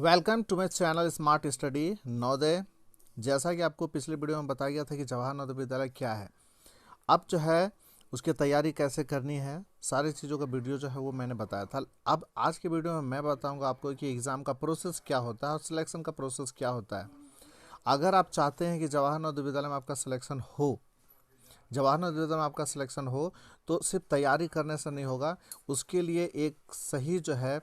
Welcome to my channel Smart Study Navodaya. जैसा कि आपको पिछले वीडियो में बताया गया था कि जवाहर नवोदय विद्यालय क्या है, अब जो है उसकी तैयारी कैसे करनी है, सारी चीज़ों का वीडियो जो है वो मैंने बताया था। अब आज के वीडियो में मैं बताऊंगा आपको कि एग्ज़ाम का प्रोसेस क्या होता है और सिलेक्शन का प्रोसेस क्या होता है। अगर आप चाहते हैं कि जवाहर नवोदय विद्यालय में आपका सिलेक्शन हो, जवाहर नवोदय विद्यालय में आपका सिलेक्शन हो, तो सिर्फ तैयारी करने से नहीं होगा, उसके लिए एक सही जो है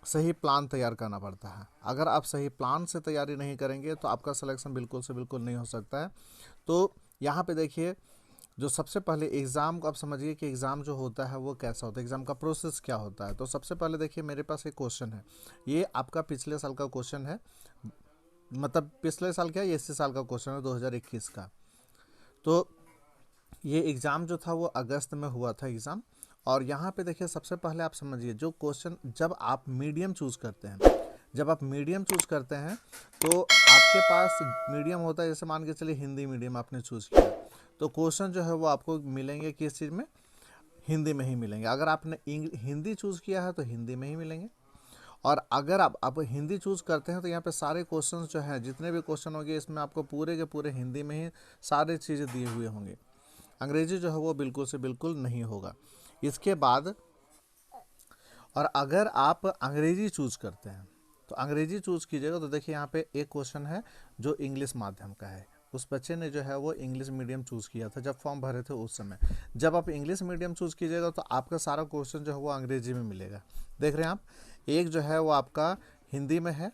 सही प्लान तैयार करना पड़ता है। अगर आप सही प्लान से तैयारी नहीं करेंगे तो आपका सिलेक्शन बिल्कुल से बिल्कुल नहीं हो सकता है। तो यहाँ पे देखिए, जो सबसे पहले एग्ज़ाम को आप समझिए कि एग्ज़ाम जो होता है वो कैसा होता है, एग्ज़ाम का प्रोसेस क्या होता है। तो सबसे पहले देखिए, मेरे पास एक क्वेश्चन है, ये आपका पिछले साल का क्वेश्चन है, मतलब पिछले साल क्या, ये इसी साल का क्वेश्चन है 2021 का। तो ये एग्ज़ाम जो था वो अगस्त में हुआ था एग्ज़ाम। और यहाँ पे देखिए, सबसे पहले आप समझिए जो क्वेश्चन, जब आप मीडियम चूज़ करते हैं, जब आप मीडियम चूज़ करते हैं तो आपके पास मीडियम होता है, जैसे मान के चलिए हिंदी मीडियम आपने चूज़ किया, तो क्वेश्चन जो है वो आपको मिलेंगे किस चीज़ में, हिंदी में ही मिलेंगे। अगर आपने हिंदी चूज़ किया है तो हिंदी में ही मिलेंगे। और अगर आप हिंदी चूज़ करते हैं तो यहाँ पे सारे क्वेश्चंस जो हैं, जितने भी क्वेश्चन होंगे इसमें आपको पूरे के पूरे हिंदी में ही सारी चीज़ें दिए हुए होंगे। अंग्रेजी जो है वो बिल्कुल से बिल्कुल नहीं होगा। इसके बाद, और अगर आप अंग्रेजी चूज़ करते हैं तो अंग्रेजी चूज़ कीजिएगा, तो देखिए यहाँ पे एक क्वेश्चन है जो इंग्लिश माध्यम का है। उस बच्चे ने जो है वो इंग्लिश मीडियम चूज़ किया था जब फॉर्म भरे थे उस समय। जब आप इंग्लिश मीडियम चूज़ कीजिएगा तो आपका सारा क्वेश्चन जो है वो अंग्रेजी में मिलेगा। देख रहे हैं आप, एक जो है वो आपका हिंदी में है,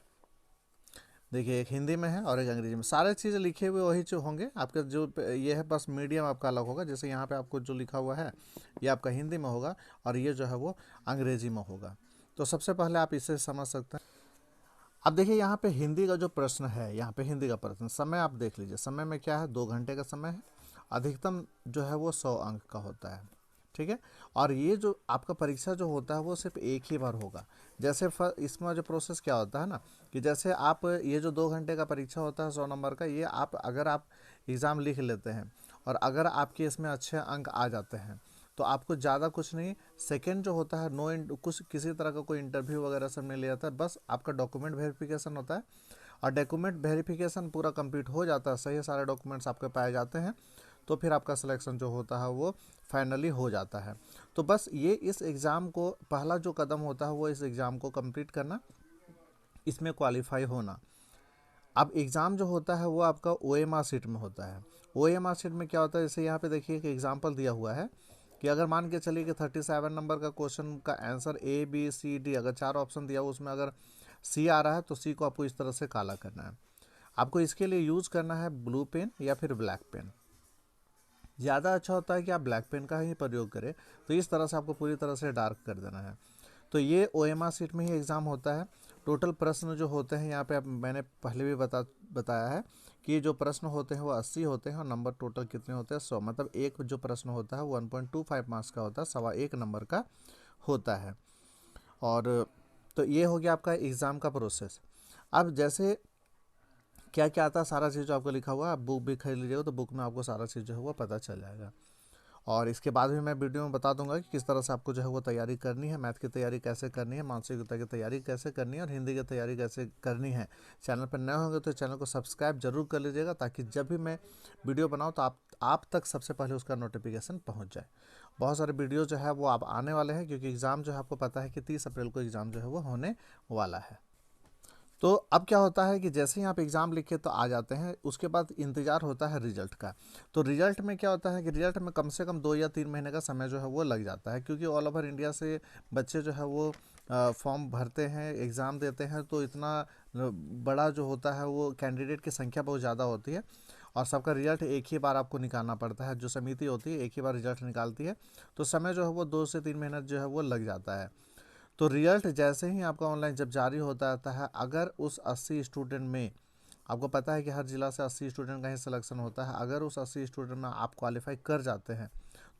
देखिए एक हिंदी में है और एक अंग्रेजी में, सारे चीज़ें लिखे हुए वही जो होंगे आपके, जो ये है बस मीडियम आपका अलग होगा। जैसे यहाँ पे आपको जो लिखा हुआ है ये आपका हिंदी में होगा और ये जो है वो अंग्रेजी में होगा। तो सबसे पहले आप इसे समझ सकते हैं। अब देखिए यहाँ पे हिंदी का जो प्रश्न है, यहाँ पे हिंदी का प्रश्न, समय आप देख लीजिए, समय में क्या है, 2 घंटे का समय है, अधिकतम जो है वो 100 अंक का होता है, ठीक है। और ये जो आपका परीक्षा जो होता है वो सिर्फ एक ही बार होगा। जैसे इसमें जो प्रोसेस क्या होता है ना, कि जैसे आप ये जो 2 घंटे का परीक्षा होता है 100 नंबर का, ये आप अगर आप एग्ज़ाम लिख लेते हैं और अगर आपके इसमें अच्छे अंक आ जाते हैं तो आपको ज़्यादा कुछ नहीं, सेकंड जो होता है कुछ किसी तरह का कोई इंटरव्यू वगैरह सब नहीं लिया जाता है, बस आपका डॉक्यूमेंट वेरिफिकेशन होता है। और डॉक्यूमेंट वेरिफिकेशन पूरा कंप्लीट हो जाता है, सही सारे डॉक्यूमेंट्स आपके पाए जाते हैं, तो फिर आपका सिलेक्शन जो होता है वो फाइनली हो जाता है। तो बस ये इस एग्ज़ाम को पहला जो कदम होता है वो इस एग्ज़ाम को कंप्लीट करना, इसमें क्वालिफाई होना। अब एग्ज़ाम जो होता है वो आपका OMR शीट में होता है। OMR शीट में क्या होता है, जैसे यहाँ पे देखिए एक एग्जांपल दिया हुआ है कि अगर मान के चलिए कि 37 नंबर का क्वेश्चन का आंसर ABCD, अगर 4 ऑप्शन दिया हुआ उसमें अगर C आ रहा है तो C को आपको इस तरह से काला करना है। आपको इसके लिए यूज़ करना है ब्लू पेन या फिर ब्लैक पेन। ज़्यादा अच्छा होता है कि आप ब्लैक पेन का ही प्रयोग करें, तो इस तरह से आपको पूरी तरह से डार्क कर देना है। तो ये OMR शीट में ही एग्ज़ाम होता है। टोटल प्रश्न जो होते हैं यहाँ पे, अब मैंने पहले भी बताया है कि जो प्रश्न होते हैं वो 80 होते हैं और नंबर टोटल कितने होते हैं, 100। मतलब एक जो प्रश्न होता है 1.25 मार्क्स का होता है, 1.25 नंबर का होता है। और तो ये हो गया आपका एग्ज़ाम का प्रोसेस। अब जैसे क्या क्या आता है, सारा चीज़ जो आपको लिखा हुआ है, आप बुक भी खरीद लीजिएगा तो बुक में आपको सारा चीज़ जो है वो पता चल जाएगा। और इसके बाद भी मैं वीडियो में बता दूंगा कि किस तरह से आपको जो है वो तैयारी करनी है, मैथ की तैयारी कैसे करनी है, मानसिकता की तैयारी कैसे करनी है और हिंदी की तैयारी कैसे करनी है। चैनल पर नए होंगे तो चैनल को सब्सक्राइब जरूर कर लीजिएगा, ताकि जब भी मैं वीडियो बनाऊँ तो आप तक सबसे पहले उसका नोटिफिकेशन पहुँच जाए। बहुत सारे वीडियो जो है वो आप आने वाले हैं, क्योंकि एग्ज़ाम जो है आपको पता है कि 30 अप्रैल को एग्ज़ाम जो है वो होने वाला है। तो अब क्या होता है कि जैसे ही आप एग्ज़ाम लिखे तो आ जाते हैं, उसके बाद इंतज़ार होता है रिजल्ट का। तो रिजल्ट में क्या होता है कि रिजल्ट में कम से कम 2 या 3 महीने का समय जो है वो लग जाता है, क्योंकि ऑल ओवर इंडिया से बच्चे जो है वो फॉर्म भरते हैं, एग्ज़ाम देते हैं। तो इतना बड़ा जो होता है वो कैंडिडेट की संख्या बहुत ज़्यादा होती है और सबका रिजल्ट एक ही बार आपको निकालना पड़ता है। जो समिति होती है एक ही बार रिजल्ट निकालती है, तो समय जो है वो 2 से 3 महीना जो है वो लग जाता है। तो रिजल्ट जैसे ही आपका ऑनलाइन जब जारी होता रहता है, अगर उस 80 स्टूडेंट में, आपको पता है कि हर जिला से 80 स्टूडेंट का ही सिलेक्शन होता है, अगर उस 80 स्टूडेंट में आप क्वालिफाई कर जाते हैं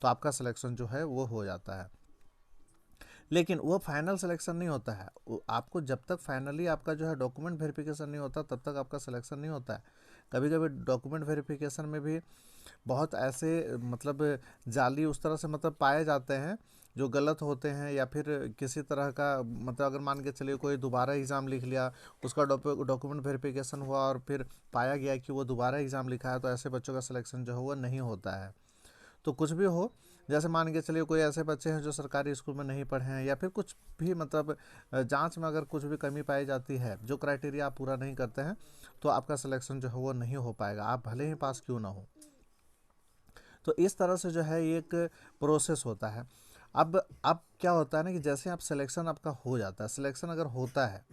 तो आपका सिलेक्शन जो है वो हो जाता है। लेकिन वो फाइनल सिलेक्शन नहीं होता है, आपको जब तक फाइनली आपका जो है डॉक्यूमेंट वेरिफिकेशन नहीं होता तब तक आपका सिलेक्शन नहीं होता है। कभी कभी डॉक्यूमेंट वेरिफिकेशन में भी बहुत ऐसे मतलब जाली उस तरह से मतलब पाए जाते हैं जो गलत होते हैं, या फिर किसी तरह का मतलब अगर मान के चलिए कोई दोबारा एग्ज़ाम लिख लिया, उसका डॉक्यूमेंट वेरिफिकेशन हुआ और फिर पाया गया कि वो दोबारा एग्ज़ाम लिखा है, तो ऐसे बच्चों का सिलेक्शन जो है वो नहीं होता है। तो कुछ भी हो, जैसे मान के चलिए कोई ऐसे बच्चे हैं जो सरकारी स्कूल में नहीं पढ़े हैं, या फिर कुछ भी मतलब जांच में अगर कुछ भी कमी पाई जाती है, जो क्राइटेरिया आप पूरा नहीं करते हैं, तो आपका सिलेक्शन जो है वो नहीं हो पाएगा, आप भले ही पास क्यों ना हो। तो इस तरह से जो है एक प्रोसेस होता है। अब क्या होता है ना कि जैसे आप सिलेक्शन आपका हो जाता है, सिलेक्शन अगर होता है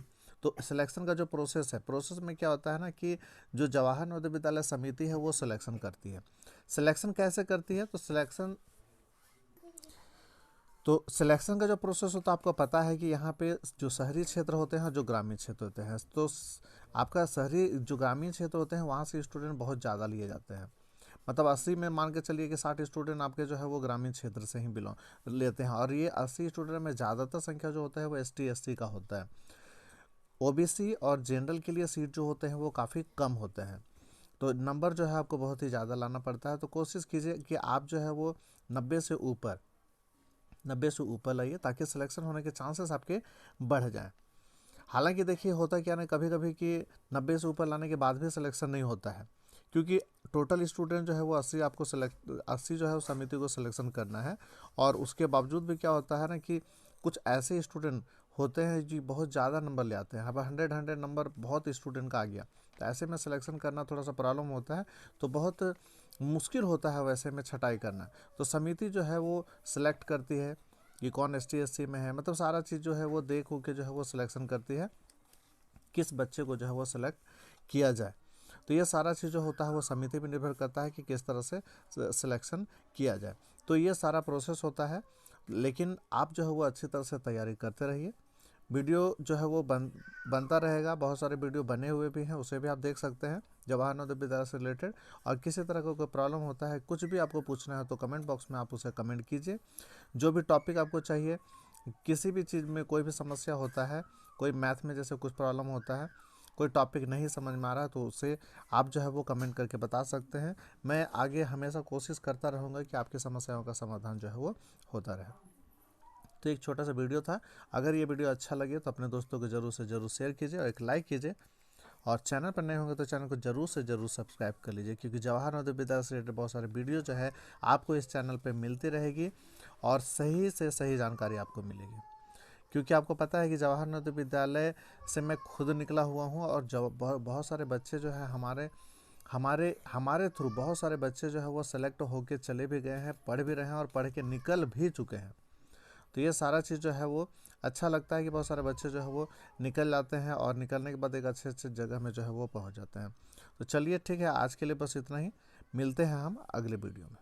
तो सिलेक्शन का जो प्रोसेस है, प्रोसेस में क्या होता है ना कि जो जवाहर नवोदय विद्यालय समिति है वो सिलेक्शन करती है। सिलेक्शन कैसे करती है? तो सिलेक्शन का जो प्रोसेस होता है, आपको पता है कि यहाँ पे जो शहरी क्षेत्र होते हैं, जो ग्रामीण क्षेत्र होते हैं, तो आपका शहरी जो ग्रामीण क्षेत्र होते हैं वहाँ से स्टूडेंट बहुत ज़्यादा लिए जाते हैं। मतलब 80 में मान के चलिए कि 60 स्टूडेंट आपके जो है वो ग्रामीण क्षेत्र से ही बिलोंग लेते हैं, और ये 80 स्टूडेंट में ज़्यादातर संख्या जो होता है वो ST SC का होता है। OBC और जनरल के लिए सीट जो होते हैं वो काफ़ी कम होते हैं, तो नंबर जो है आपको बहुत ही ज़्यादा लाना पड़ता है। तो कोशिश कीजिए कि आप जो है वो 90 से ऊपर लाइए, ताकि सिलेक्शन होने के चांसेस आपके बढ़ जाएं। हालांकि देखिए होता क्या ना कभी कभी कि 90 से ऊपर लाने के बाद भी सिलेक्शन नहीं होता है, क्योंकि टोटल स्टूडेंट जो है वो 80 जो है उस समिति को सिलेक्शन करना है, और उसके बावजूद भी क्या होता है ना कि कुछ ऐसे स्टूडेंट होते हैं जी बहुत ज़्यादा नंबर ले आते हैं। अब 100 नंबर बहुत स्टूडेंट का आ गया, तो ऐसे में सिलेक्शन करना थोड़ा सा प्रॉब्लम होता है, तो बहुत मुश्किल होता है वैसे में छटाई करना। तो समिति जो है वो सिलेक्ट करती है कि कौन ST SC में है, मतलब सारा चीज़ जो है वो देख के जो है वो सिलेक्शन करती है किस बच्चे को जो है वो सिलेक्ट किया जाए। तो ये सारा चीज़ जो होता है वो समिति पर निर्भर करता है कि किस तरह से सिलेक्शन किया जाए। तो ये सारा प्रोसेस होता है, लेकिन आप जो है वो अच्छी तरह से तैयारी करते रहिए। वीडियो जो है वो बनता रहेगा, बहुत सारे वीडियो बने हुए भी हैं, उसे भी आप देख सकते हैं जवाहर नवोदय विद्यालय से रिलेटेड। और किसी तरह का कोई प्रॉब्लम होता है, कुछ भी आपको पूछना है, तो कमेंट बॉक्स में आप उसे कमेंट कीजिए। जो भी टॉपिक आपको चाहिए, किसी भी चीज़ में कोई भी समस्या होता है, कोई मैथ में जैसे कुछ प्रॉब्लम होता है, कोई टॉपिक नहीं समझ में आ रहा है, तो उसे आप जो है वो कमेंट करके बता सकते हैं। मैं आगे हमेशा कोशिश करता रहूँगा कि आपकी समस्याओं का समाधान जो है वो होता रहे। तो एक छोटा सा वीडियो था, अगर ये वीडियो अच्छा लगे तो अपने दोस्तों को ज़रूर से ज़रूर शेयर कीजिए और एक लाइक कीजिए, और चैनल पर नए होंगे तो चैनल को ज़रूर से ज़रूर सब्सक्राइब कर लीजिए, क्योंकि जवाहर नवोदय विद्यालय से रिलेटेड बहुत सारे वीडियो जो है आपको इस चैनल पर मिलती रहेगी, और सही से सही जानकारी आपको मिलेगी। क्योंकि आपको पता है कि जवाहर नवोदय विद्यालय से मैं खुद निकला हुआ हूँ, और जब बहुत सारे बच्चे जो है हमारे हमारे हमारे थ्रू बहुत सारे बच्चे जो है वो सेलेक्ट होके चले भी गए हैं, पढ़ भी रहे हैं, और पढ़ के निकल भी चुके हैं। तो ये सारा चीज़ जो है वो अच्छा लगता है कि बहुत सारे बच्चे जो है वो निकल जाते हैं, और निकलने के बाद एक अच्छे अच्छे जगह में जो है वो पहुंच जाते हैं। तो चलिए ठीक है, आज के लिए बस इतना ही, मिलते हैं हम अगले वीडियो में।